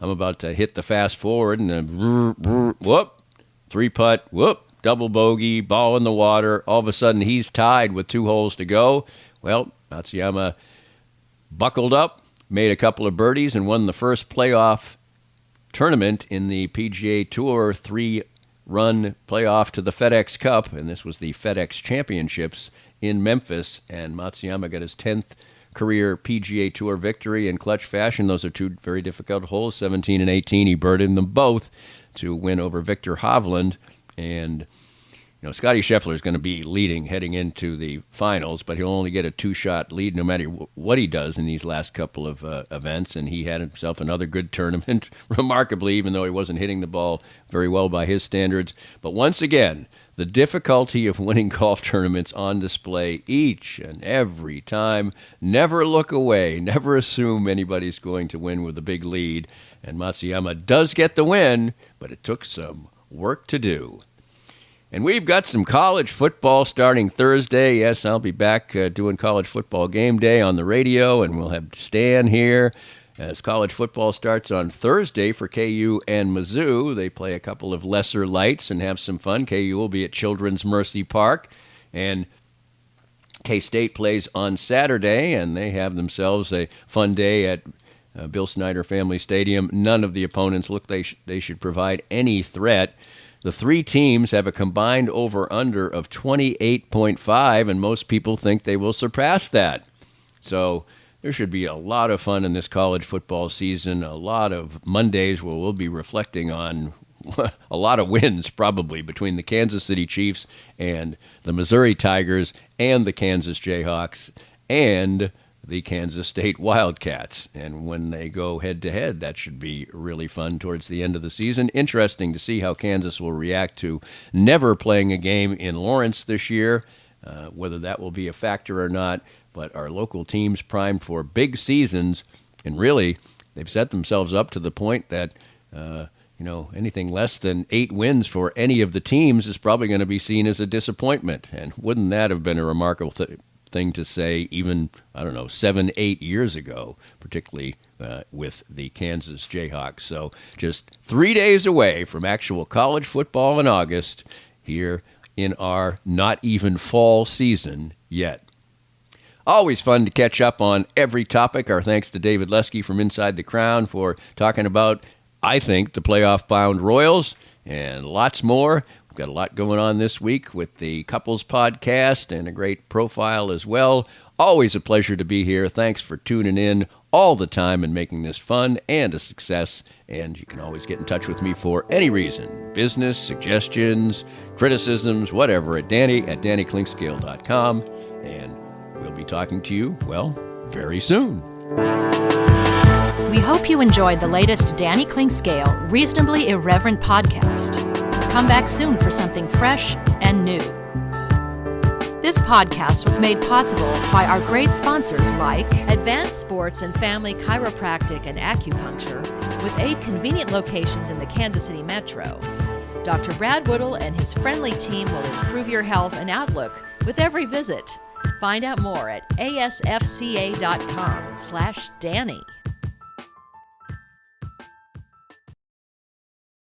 I'm about to hit the fast forward, and then whoop, 3-putt, whoop, double bogey, ball in the water. All of a sudden, he's tied with 2 holes to go. Well, Matsuyama buckled up, made a couple of birdies, and won the first playoff tournament in the PGA Tour 3-run playoff to the FedEx Cup, and this was the FedEx Championships in Memphis, and Matsuyama got his 10th career PGA Tour victory in clutch fashion. Those are 2 very difficult holes, 17 and 18. He birdied them both to win over Victor Hovland. And, Scottie Scheffler is going to be leading heading into the finals, but he'll only get a 2-shot lead no matter what he does in these last couple of events. And he had himself another good tournament, remarkably, even though he wasn't hitting the ball very well by his standards. But once again, the difficulty of winning golf tournaments on display each and every time. Never look away. Never assume anybody's going to win with a big lead. And Matsuyama does get the win, but it took some work to do. And we've got some college football starting Thursday. Yes, I'll be back doing college football game day on the radio, and we'll have Stan here as college football starts on Thursday for KU and Mizzou. They play a couple of lesser lights and have some fun. KU will be at Children's Mercy Park, and K-State plays on Saturday, and they have themselves a fun day at Bill Snyder Family Stadium. None of the opponents look they should provide any threat. The 3 teams have a combined over-under of 28.5, and most people think they will surpass that. So there should be a lot of fun in this college football season, a lot of Mondays where we'll be reflecting on a lot of wins probably between the Kansas City Chiefs and the Missouri Tigers and the Kansas Jayhawks and the Kansas State Wildcats. And when they go head-to-head, that should be really fun towards the end of the season. Interesting to see how Kansas will react to never playing a game in Lawrence this year, whether that will be a factor or not. But our local teams primed for big seasons, and really, they've set themselves up to the point that, anything less than 8 wins for any of the teams is probably going to be seen as a disappointment. And wouldn't that have been a remarkable thing to say even, 7-8 years ago, particularly with the Kansas Jayhawks. So just 3 days away from actual college football in August here in our not even fall season yet. Always fun to catch up on every topic. Our thanks to David Lesky from Inside the Crown for talking about, I think, the playoff-bound Royals and lots more. We've got a lot going on this week with the Couples podcast and a great profile as well. Always a pleasure to be here. Thanks for tuning in all the time and making this fun and a success. And you can always get in touch with me for any reason. Business, suggestions, criticisms, whatever, at Danny@DannyKlingscale.com. And we'll be talking to you, very soon. We hope you enjoyed the latest Danny Klingscale Reasonably Irreverent podcast. Come back soon for something fresh and new. This podcast was made possible by our great sponsors like Advanced Sports and Family Chiropractic and Acupuncture, with 8 convenient locations in the Kansas City metro. Dr. Brad Woodall and his friendly team will improve your health and outlook with every visit. Find out more at asfca.com/Danny.